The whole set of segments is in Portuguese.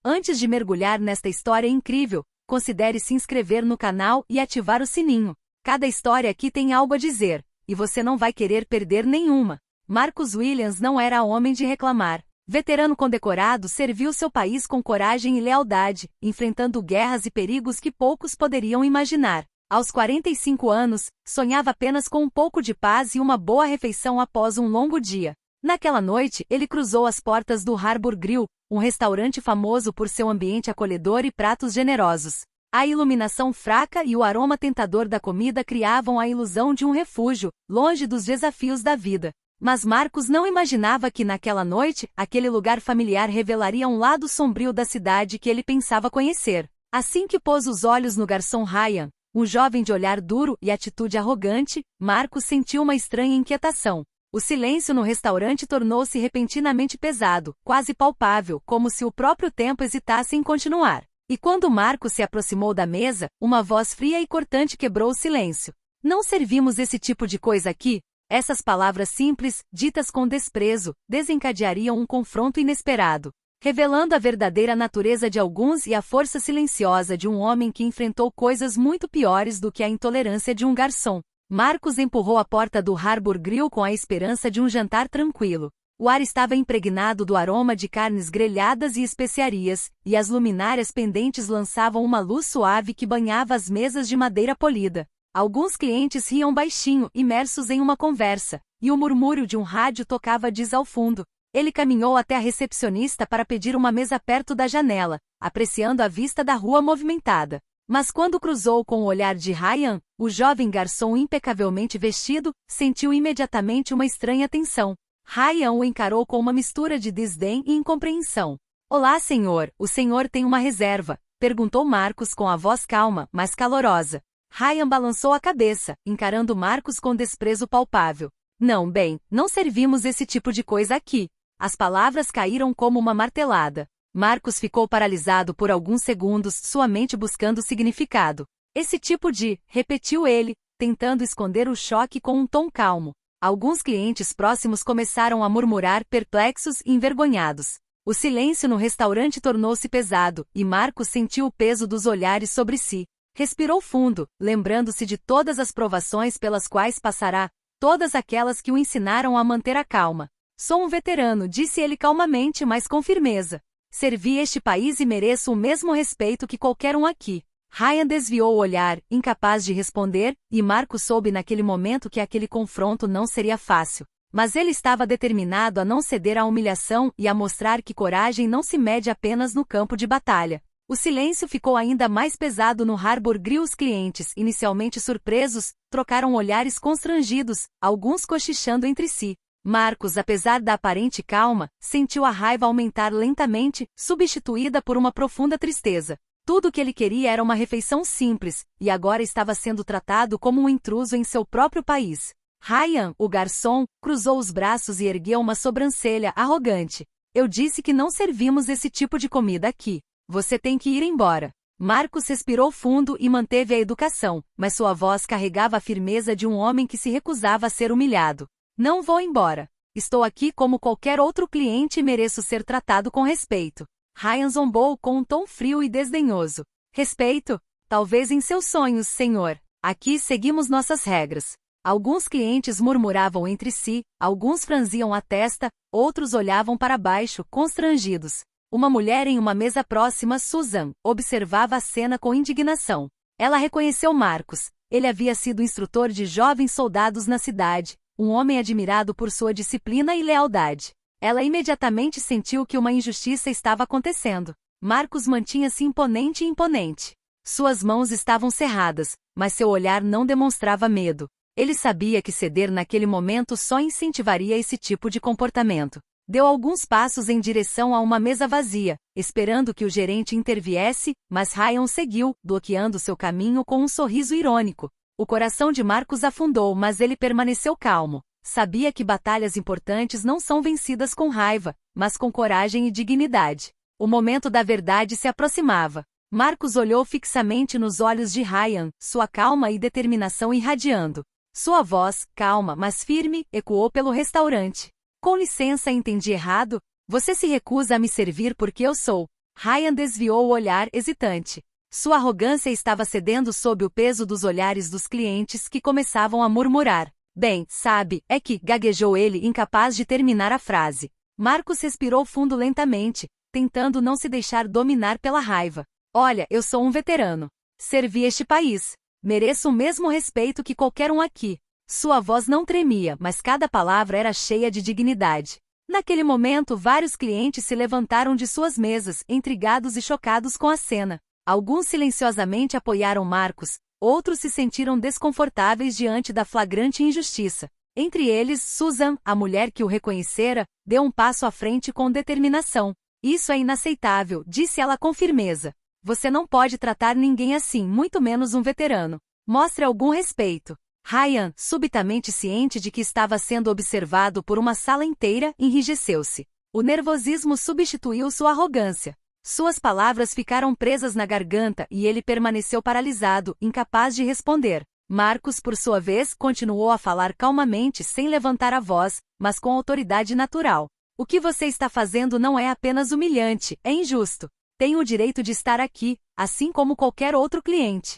Antes de mergulhar nesta história incrível, considere se inscrever no canal e ativar o sininho. Cada história aqui tem algo a dizer, e você não vai querer perder nenhuma. Marcus Williams não era homem de reclamar. Veterano condecorado, serviu seu país com coragem e lealdade, enfrentando guerras e perigos que poucos poderiam imaginar. Aos 45 anos, sonhava apenas com um pouco de paz e uma boa refeição após um longo dia. Naquela noite, ele cruzou as portas do Harbour Grill, um restaurante famoso por seu ambiente acolhedor e pratos generosos. A iluminação fraca e o aroma tentador da comida criavam a ilusão de um refúgio, longe dos desafios da vida. Mas Marcus não imaginava que naquela noite, aquele lugar familiar revelaria um lado sombrio da cidade que ele pensava conhecer. Assim que pôs os olhos no garçom Ryan, um jovem de olhar duro e atitude arrogante, Marcus sentiu uma estranha inquietação. O silêncio no restaurante tornou-se repentinamente pesado, quase palpável, como se o próprio tempo hesitasse em continuar. E quando Marcus se aproximou da mesa, uma voz fria e cortante quebrou o silêncio. Não servimos esse tipo de coisa aqui? Essas palavras simples, ditas com desprezo, desencadeariam um confronto inesperado, revelando a verdadeira natureza de alguns e a força silenciosa de um homem que enfrentou coisas muito piores do que a intolerância de um garçom. Marcus empurrou a porta do Harbour Grill com a esperança de um jantar tranquilo. O ar estava impregnado do aroma de carnes grelhadas e especiarias, e as luminárias pendentes lançavam uma luz suave que banhava as mesas de madeira polida. Alguns clientes riam baixinho, imersos em uma conversa, e o murmúrio de um rádio tocava ao fundo. Ele caminhou até a recepcionista para pedir uma mesa perto da janela, apreciando a vista da rua movimentada. Mas quando cruzou com o olhar de Ryan, o jovem garçom impecavelmente vestido, sentiu imediatamente uma estranha tensão. Ryan o encarou com uma mistura de desdém e incompreensão. "Olá, senhor, o senhor tem uma reserva?" perguntou Marcus com a voz calma, mas calorosa. Ryan balançou a cabeça, encarando Marcus com desprezo palpável. "Não, bem, não servimos esse tipo de coisa aqui." As palavras caíram como uma martelada. Marcus ficou paralisado por alguns segundos, sua mente buscando significado. "Esse tipo de", repetiu ele, tentando esconder o choque com um tom calmo. Alguns clientes próximos começaram a murmurar, perplexos e envergonhados. O silêncio no restaurante tornou-se pesado, e Marcus sentiu o peso dos olhares sobre si. Respirou fundo, lembrando-se de todas as provações pelas quais passará, todas aquelas que o ensinaram a manter a calma. "Sou um veterano", disse ele calmamente, mas com firmeza. "Servi este país e mereço o mesmo respeito que qualquer um aqui." Ryan desviou o olhar, incapaz de responder, e Marcus soube naquele momento que aquele confronto não seria fácil. Mas ele estava determinado a não ceder à humilhação e a mostrar que coragem não se mede apenas no campo de batalha. O silêncio ficou ainda mais pesado no Harbour Grill. Os clientes, inicialmente surpresos, trocaram olhares constrangidos, alguns cochichando entre si. Marcus, apesar da aparente calma, sentiu a raiva aumentar lentamente, substituída por uma profunda tristeza. Tudo o que ele queria era uma refeição simples, e agora estava sendo tratado como um intruso em seu próprio país. Ryan, o garçom, cruzou os braços e ergueu uma sobrancelha arrogante. "Eu disse que não servimos esse tipo de comida aqui. Você tem que ir embora." Marcus respirou fundo e manteve a educação, mas sua voz carregava a firmeza de um homem que se recusava a ser humilhado. "Não vou embora. Estou aqui como qualquer outro cliente e mereço ser tratado com respeito." Ryan zombou com um tom frio e desdenhoso. "Respeito? Talvez em seus sonhos, senhor. Aqui seguimos nossas regras." Alguns clientes murmuravam entre si, alguns franziam a testa, outros olhavam para baixo, constrangidos. Uma mulher em uma mesa próxima, Susan, observava a cena com indignação. Ela reconheceu Marcus. Ele havia sido instrutor de jovens soldados na cidade, um homem admirado por sua disciplina e lealdade. Ela imediatamente sentiu que uma injustiça estava acontecendo. Marcus mantinha-se imponente e imponente. Suas mãos estavam cerradas, mas seu olhar não demonstrava medo. Ele sabia que ceder naquele momento só incentivaria esse tipo de comportamento. Deu alguns passos em direção a uma mesa vazia, esperando que o gerente interviesse, mas Ryan seguiu, bloqueando seu caminho com um sorriso irônico. O coração de Marcus afundou, mas ele permaneceu calmo. Sabia que batalhas importantes não são vencidas com raiva, mas com coragem e dignidade. O momento da verdade se aproximava. Marcus olhou fixamente nos olhos de Ryan, sua calma e determinação irradiando. Sua voz, calma mas firme, ecoou pelo restaurante. "Com licença, entendi errado? Você se recusa a me servir porque eu sou Ryan desviou o olhar, hesitante. Sua arrogância estava cedendo sob o peso dos olhares dos clientes que começavam a murmurar. Bem, sabe, é que, gaguejou ele, incapaz de terminar a frase. Marcus respirou fundo lentamente, tentando não se deixar dominar pela raiva. Olha, eu sou um veterano. Servi este país. Mereço o mesmo respeito que qualquer um aqui. Sua voz não tremia, mas cada palavra era cheia de dignidade. Naquele momento, vários clientes se levantaram de suas mesas, intrigados e chocados com a cena. Alguns silenciosamente apoiaram Marcus, outros se sentiram desconfortáveis diante da flagrante injustiça. Entre eles, Susan, a mulher que o reconhecera, deu um passo à frente com determinação. Isso é inaceitável, disse ela com firmeza. Você não pode tratar ninguém assim, muito menos um veterano. Mostre algum respeito. Ryan, subitamente ciente de que estava sendo observado por uma sala inteira, enrijeceu-se. O nervosismo substituiu sua arrogância. Suas palavras ficaram presas na garganta e ele permaneceu paralisado, incapaz de responder. Marcus, por sua vez, continuou a falar calmamente sem levantar a voz, mas com autoridade natural. O que você está fazendo não é apenas humilhante, é injusto. Tenho o direito de estar aqui, assim como qualquer outro cliente.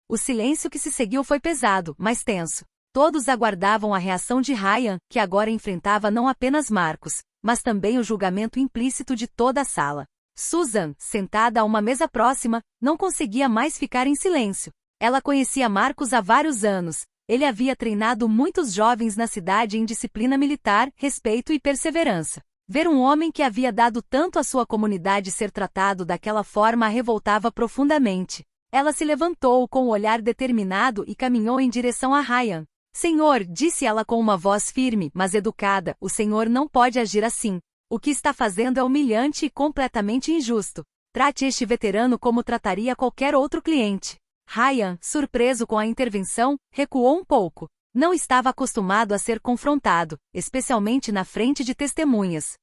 O silêncio que se seguiu foi pesado, mas tenso. Todos aguardavam a reação de Ryan, que agora enfrentava não apenas Marcus, mas também o julgamento implícito de toda a sala. Susan, sentada a uma mesa próxima, não conseguia mais ficar em silêncio. Ela conhecia Marcus há vários anos. Ele havia treinado muitos jovens na cidade em disciplina militar, respeito e perseverança. Ver um homem que havia dado tanto à sua comunidade ser tratado daquela forma a revoltava profundamente. Ela se levantou com o olhar determinado e caminhou em direção a Ryan. Senhor, disse ela com uma voz firme, mas educada, o senhor não pode agir assim. O que está fazendo é humilhante e completamente injusto. Trate este veterano como trataria qualquer outro cliente. Ryan, surpreso com a intervenção, recuou um pouco. Não estava acostumado a ser confrontado, especialmente na frente de testemunhas.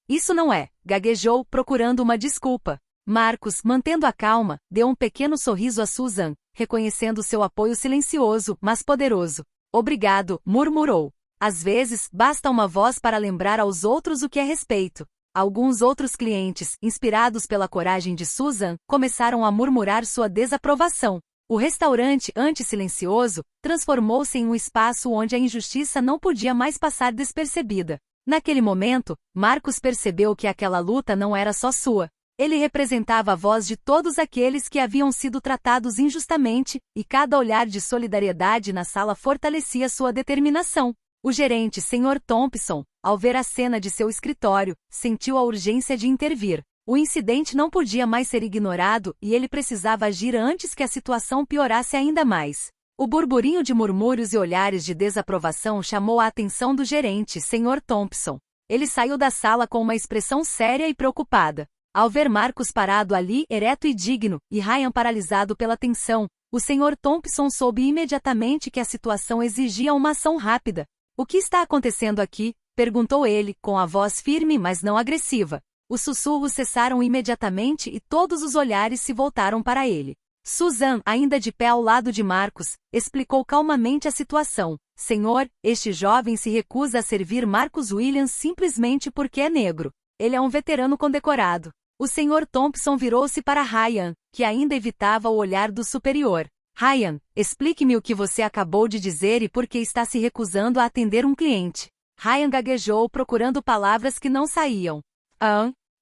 Isso não é, gaguejou, procurando uma desculpa. Marcus, mantendo a calma, deu um pequeno sorriso a Susan, reconhecendo seu apoio silencioso, mas poderoso. Obrigado, murmurou. Às vezes, basta uma voz para lembrar aos outros o que é respeito. Alguns outros clientes, inspirados pela coragem de Susan, começaram a murmurar sua desaprovação. O restaurante, antes silencioso, transformou-se em um espaço onde a injustiça não podia mais passar despercebida. Naquele momento, Marcus percebeu que aquela luta não era só sua. Ele representava a voz de todos aqueles que haviam sido tratados injustamente, e cada olhar de solidariedade na sala fortalecia sua determinação. O gerente, Sr. Thompson, ao ver a cena de seu escritório, sentiu a urgência de intervir. O incidente não podia mais ser ignorado e ele precisava agir antes que a situação piorasse ainda mais. O burburinho de murmúrios e olhares de desaprovação chamou a atenção do gerente, Sr. Thompson. Ele saiu da sala com uma expressão séria e preocupada. Ao ver Marcus parado ali, ereto e digno, e Ryan paralisado pela tensão, o Sr. Thompson soube imediatamente que a situação exigia uma ação rápida. O que está acontecendo aqui? Perguntou ele, com a voz firme mas não agressiva. Os sussurros cessaram imediatamente e todos os olhares se voltaram para ele. Susan, ainda de pé ao lado de Marcus, explicou calmamente a situação. Senhor, este jovem se recusa a servir Marcus Williams simplesmente porque é negro. Ele é um veterano condecorado. O Sr. Thompson virou-se para Ryan, que ainda evitava o olhar do superior. Ryan, explique-me o que você acabou de dizer e por que está se recusando a atender um cliente. Ryan gaguejou procurando palavras que não saíam.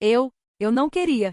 Eu não queria.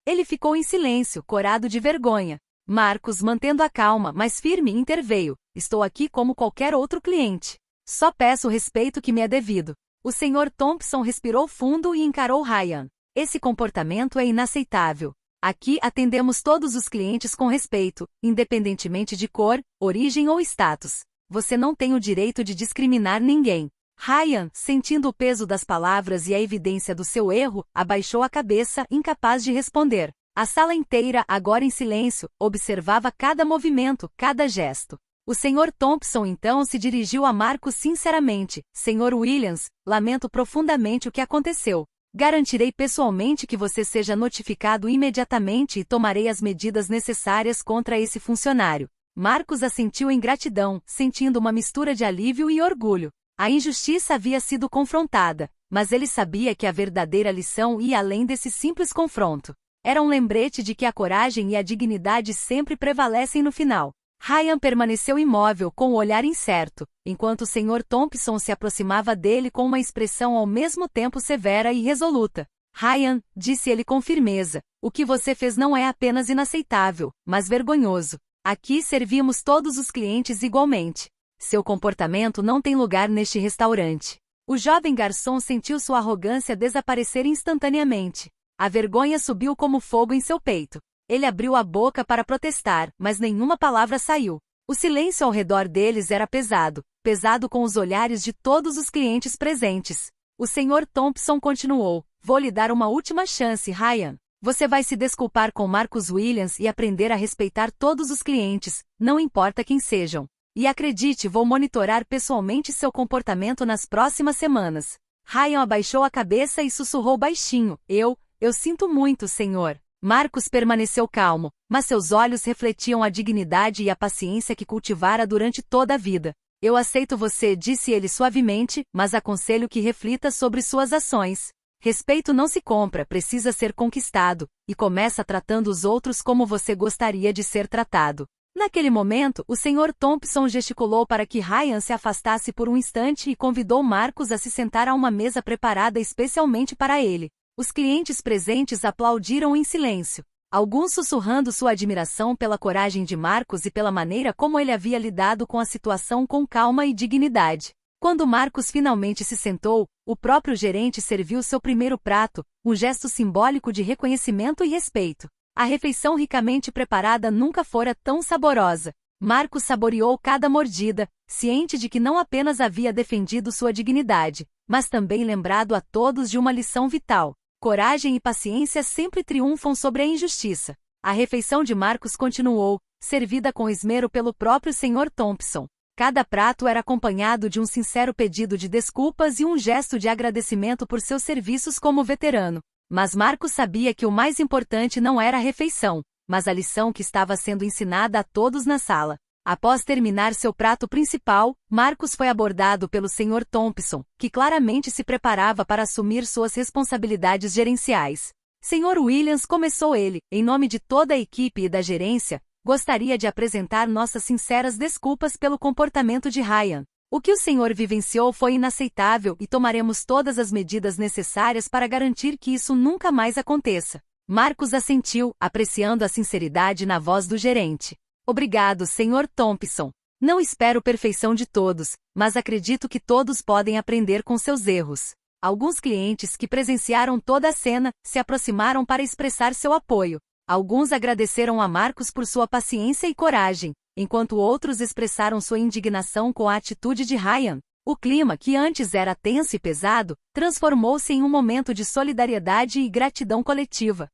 Ele ficou em silêncio, corado de vergonha. Marcus, mantendo a calma, mas firme, interveio. Estou aqui como qualquer outro cliente. Só peço o respeito que me é devido. O Sr. Thompson respirou fundo e encarou Ryan. Esse comportamento é inaceitável. Aqui atendemos todos os clientes com respeito, independentemente de cor, origem ou status. Você não tem o direito de discriminar ninguém. Ryan, sentindo o peso das palavras e a evidência do seu erro, abaixou a cabeça, incapaz de responder. A sala inteira, agora em silêncio, observava cada movimento, cada gesto. O Sr. Thompson então se dirigiu a Marcus sinceramente. Sr. Williams, lamento profundamente o que aconteceu. Garantirei pessoalmente que você seja notificado imediatamente e tomarei as medidas necessárias contra esse funcionário. Marcus assentiu em gratidão, sentindo uma mistura de alívio e orgulho. A injustiça havia sido confrontada, mas ele sabia que a verdadeira lição ia além desse simples confronto. Era um lembrete de que a coragem e a dignidade sempre prevalecem no final. Ryan permaneceu imóvel com o olhar incerto, enquanto o Sr. Thompson se aproximava dele com uma expressão ao mesmo tempo severa e resoluta. Ryan, disse ele com firmeza, o que você fez não é apenas inaceitável, mas vergonhoso. Aqui servimos todos os clientes igualmente. Seu comportamento não tem lugar neste restaurante. O jovem garçom sentiu sua arrogância desaparecer instantaneamente. A vergonha subiu como fogo em seu peito. Ele abriu a boca para protestar, mas nenhuma palavra saiu. O silêncio ao redor deles era pesado, pesado com os olhares de todos os clientes presentes. O Sr. Thompson continuou, vou lhe dar uma última chance, Ryan. Você vai se desculpar com Marcus Williams e aprender a respeitar todos os clientes, não importa quem sejam. E acredite, vou monitorar pessoalmente seu comportamento nas próximas semanas. Ryan abaixou a cabeça e sussurrou baixinho, eu sinto muito, senhor. Marcus permaneceu calmo, mas seus olhos refletiam a dignidade e a paciência que cultivara durante toda a vida. Eu aceito você, disse ele suavemente, mas aconselho que reflita sobre suas ações. Respeito não se compra, precisa ser conquistado, e começa tratando os outros como você gostaria de ser tratado. Naquele momento, o Sr. Thompson gesticulou para que Ryan se afastasse por um instante e convidou Marcus a se sentar a uma mesa preparada especialmente para ele. Os clientes presentes aplaudiram em silêncio, alguns sussurrando sua admiração pela coragem de Marcus e pela maneira como ele havia lidado com a situação com calma e dignidade. Quando Marcus finalmente se sentou, o próprio gerente serviu seu primeiro prato, um gesto simbólico de reconhecimento e respeito. A refeição ricamente preparada nunca fora tão saborosa. Marcus saboreou cada mordida, ciente de que não apenas havia defendido sua dignidade, mas também lembrado a todos de uma lição vital. Coragem e paciência sempre triunfam sobre a injustiça. A refeição de Marcus continuou, servida com esmero pelo próprio Sr. Thompson. Cada prato era acompanhado de um sincero pedido de desculpas e um gesto de agradecimento por seus serviços como veterano. Mas Marcus sabia que o mais importante não era a refeição, mas a lição que estava sendo ensinada a todos na sala. Após terminar seu prato principal, Marcus foi abordado pelo Sr. Thompson, que claramente se preparava para assumir suas responsabilidades gerenciais. Sr. Williams, começou ele, em nome de toda a equipe e da gerência, gostaria de apresentar nossas sinceras desculpas pelo comportamento de Ryan. O que o senhor vivenciou foi inaceitável e tomaremos todas as medidas necessárias para garantir que isso nunca mais aconteça. Marcus assentiu, apreciando a sinceridade na voz do gerente. Obrigado, Sr. Thompson. Não espero perfeição de todos, mas acredito que todos podem aprender com seus erros. Alguns clientes que presenciaram toda a cena se aproximaram para expressar seu apoio. Alguns agradeceram a Marcus por sua paciência e coragem, enquanto outros expressaram sua indignação com a atitude de Ryan. O clima, que antes era tenso e pesado, transformou-se em um momento de solidariedade e gratidão coletiva.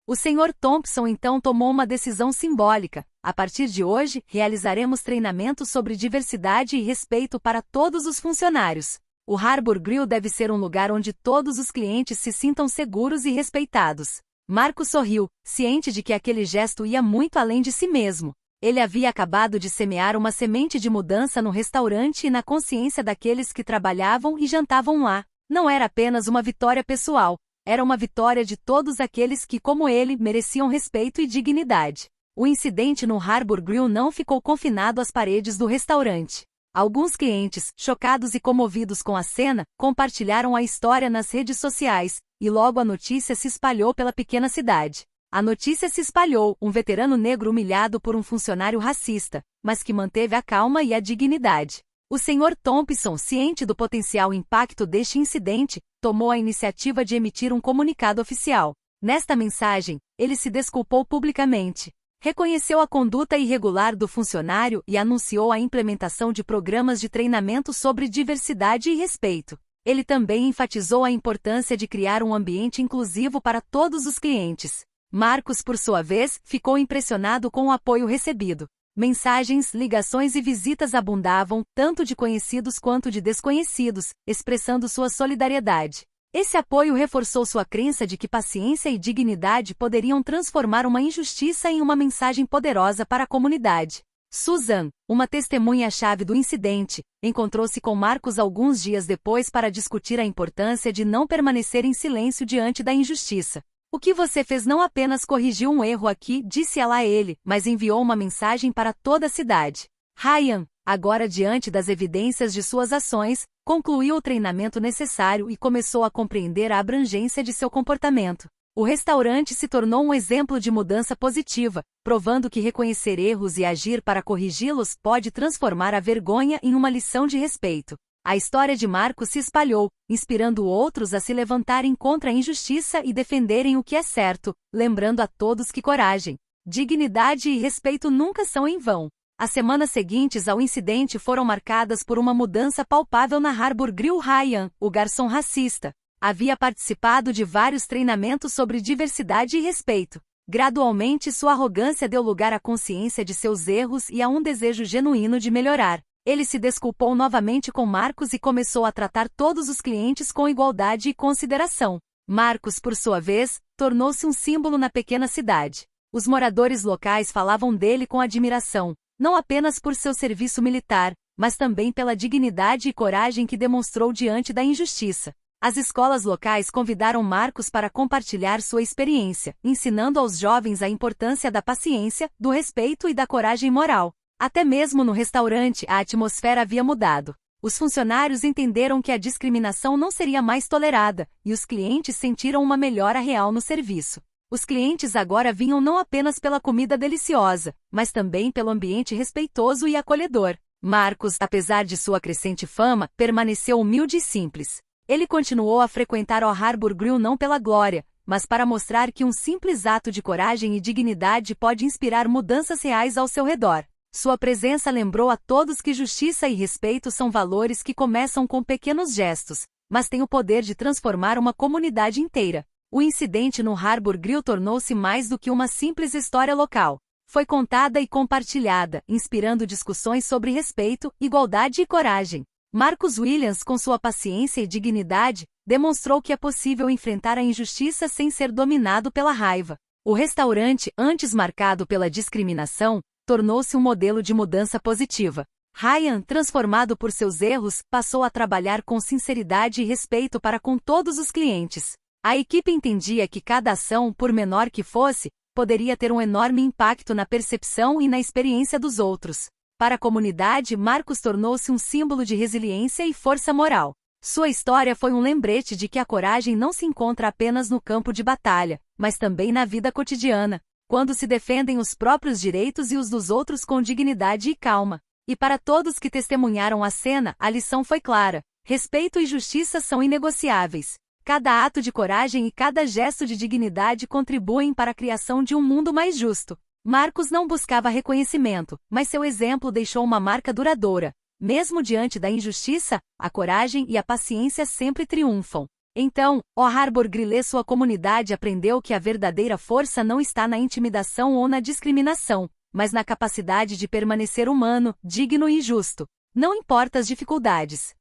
O Sr. Thompson então tomou uma decisão simbólica. A partir de hoje, realizaremos treinamentos sobre diversidade e respeito para todos os funcionários. O Harbour Grill deve ser um lugar onde todos os clientes se sintam seguros e respeitados. Marcus sorriu, ciente de que aquele gesto ia muito além de si mesmo. Ele havia acabado de semear uma semente de mudança no restaurante e na consciência daqueles que trabalhavam e jantavam lá. Não era apenas uma vitória pessoal, era uma vitória de todos aqueles que, como ele, mereciam respeito e dignidade. O incidente no Harbour Grill não ficou confinado às paredes do restaurante. Alguns clientes, chocados e comovidos com a cena, compartilharam a história nas redes sociais, e logo a notícia se espalhou pela pequena cidade. A notícia se espalhou, um veterano negro humilhado por um funcionário racista, mas que manteve a calma e a dignidade. O Sr. Thompson, ciente do potencial impacto deste incidente, tomou a iniciativa de emitir um comunicado oficial. Nesta mensagem, ele se desculpou publicamente, reconheceu a conduta irregular do funcionário e anunciou a implementação de programas de treinamento sobre diversidade e respeito. Ele também enfatizou a importância de criar um ambiente inclusivo para todos os clientes. Marcus, por sua vez, ficou impressionado com o apoio recebido. Mensagens, ligações e visitas abundavam, tanto de conhecidos quanto de desconhecidos, expressando sua solidariedade. Esse apoio reforçou sua crença de que paciência e dignidade poderiam transformar uma injustiça em uma mensagem poderosa para a comunidade. Susan, uma testemunha-chave do incidente, encontrou-se com Marcus alguns dias depois para discutir a importância de não permanecer em silêncio diante da injustiça. O que você fez não apenas corrigiu um erro aqui, disse ela a ele, mas enviou uma mensagem para toda a cidade. Ryan, agora diante das evidências de suas ações, concluiu o treinamento necessário e começou a compreender a abrangência de seu comportamento. O restaurante se tornou um exemplo de mudança positiva, provando que reconhecer erros e agir para corrigi-los pode transformar a vergonha em uma lição de respeito. A história de Marcus se espalhou, inspirando outros a se levantarem contra a injustiça e defenderem o que é certo, lembrando a todos que coragem, dignidade e respeito nunca são em vão. As semanas seguintes ao incidente foram marcadas por uma mudança palpável na Harbour Grill. Ryan, o garçom racista, havia participado de vários treinamentos sobre diversidade e respeito. Gradualmente sua arrogância deu lugar à consciência de seus erros e a um desejo genuíno de melhorar. Ele se desculpou novamente com Marcus e começou a tratar todos os clientes com igualdade e consideração. Marcus, por sua vez, tornou-se um símbolo na pequena cidade. Os moradores locais falavam dele com admiração, não apenas por seu serviço militar, mas também pela dignidade e coragem que demonstrou diante da injustiça. As escolas locais convidaram Marcus para compartilhar sua experiência, ensinando aos jovens a importância da paciência, do respeito e da coragem moral. Até mesmo no restaurante a atmosfera havia mudado. Os funcionários entenderam que a discriminação não seria mais tolerada, e os clientes sentiram uma melhora real no serviço. Os clientes agora vinham não apenas pela comida deliciosa, mas também pelo ambiente respeitoso e acolhedor. Marcus, apesar de sua crescente fama, permaneceu humilde e simples. Ele continuou a frequentar o Harbour Grill não pela glória, mas para mostrar que um simples ato de coragem e dignidade pode inspirar mudanças reais ao seu redor. Sua presença lembrou a todos que justiça e respeito são valores que começam com pequenos gestos, mas têm o poder de transformar uma comunidade inteira. O incidente no Harbour Grill tornou-se mais do que uma simples história local. Foi contada e compartilhada, inspirando discussões sobre respeito, igualdade e coragem. Marcus Williams, com sua paciência e dignidade, demonstrou que é possível enfrentar a injustiça sem ser dominado pela raiva. O restaurante, antes marcado pela discriminação, tornou-se um modelo de mudança positiva. Ryan, transformado por seus erros, passou a trabalhar com sinceridade e respeito para com todos os clientes. A equipe entendia que cada ação, por menor que fosse, poderia ter um enorme impacto na percepção e na experiência dos outros. Para a comunidade, Marcus tornou-se um símbolo de resiliência e força moral. Sua história foi um lembrete de que a coragem não se encontra apenas no campo de batalha, mas também na vida cotidiana, quando se defendem os próprios direitos e os dos outros com dignidade e calma. E para todos que testemunharam a cena, a lição foi clara: respeito e justiça são inegociáveis. Cada ato de coragem e cada gesto de dignidade contribuem para a criação de um mundo mais justo. Marcus não buscava reconhecimento, mas seu exemplo deixou uma marca duradoura. Mesmo diante da injustiça, a coragem e a paciência sempre triunfam. Então, o Harbour Grill, sua comunidade aprendeu que a verdadeira força não está na intimidação ou na discriminação, mas na capacidade de permanecer humano, digno e justo. Não importa as dificuldades.